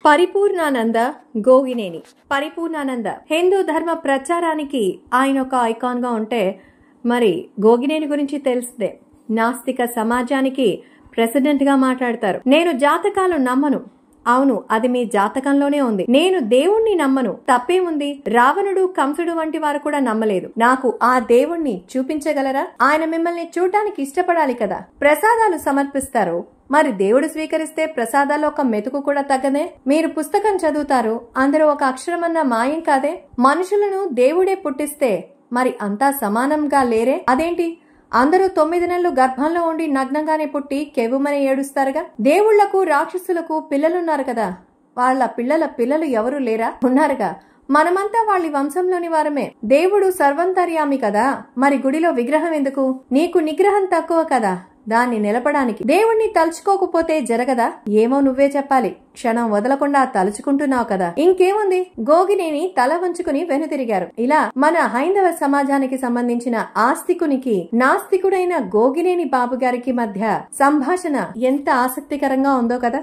పరిపూర్ణానంద గోగినేని. పరిపూర్ణానంద హిందూ ధర్మ ప్రచారానికి ఆయన ఒక ఐకాన్ గా ఉంటే, మరి గోగినేని గురించి తెలిసిందే. నాస్తిక సమాజానికి ప్రెసిడెంట్ గా మాట్లాడతారు. నేను జాతకాలు నమ్మను. అవును, అది మీ జాతకంలోనే ఉంది. నేను దేవుణ్ణి నమ్మను. తప్పేముంది? రావణుడు, కంసుడు వంటి వారు కూడా నమ్మలేదు. నాకు ఆ దేవుణ్ణి చూపించగలరా? ఆయన మిమ్మల్ని చూడటానికి ఇష్టపడాలి కదా. ప్రసాదాలు సమర్పిస్తారు, మరి దేవుడు స్వీకరిస్తే ప్రసాదాల్లో ఒక మెతుకు కూడా తగ్గదే. మీరు పుస్తకం చదువుతారు, అందరూ ఒక అక్షరమన్న మాయం కాదే. మనుషులను దేవుడే పుట్టిస్తే మరి అంతా సమానంగా లేరే? అదేంటి? అందరూ 9 నెలలు గర్భంలో ఉండి నగ్నంగానే పుట్టి కెవ్వుమని ఏడుస్తారుగా. దేవుళ్లకు, రాక్షసులకు పిల్లలున్నారు కదా, వాళ్ళ పిల్లలు ఎవరు లేరా? ఉన్నారుగా. మనమంతా వాళ్ళ వంశంలోని వారమే. దేవుడు సర్వంతర్యామి కదా, మరి గుడిలో విగ్రహం ఎందుకు? నీకు నిగ్రహం తక్కువ కదా, దాన్ని నిలపడానికి. దేవుణ్ణి తలుచుకోకపోతే జరగదా? ఏమో నువ్వే చెప్పాలి. క్షణం వదలకుండా తలుచుకుంటున్నావు కదా. ఇంకేముంది? గోగినేని తల వంచుకుని వెనుతిరిగారు. ఇలా మన హైందవ సమాజానికి సంబంధించిన ఆస్తికునికి, నాస్తికుడైన గోగినేని బాబు గారికి మధ్య సంభాషణ ఎంత ఆసక్తికరంగా ఉందో కదా.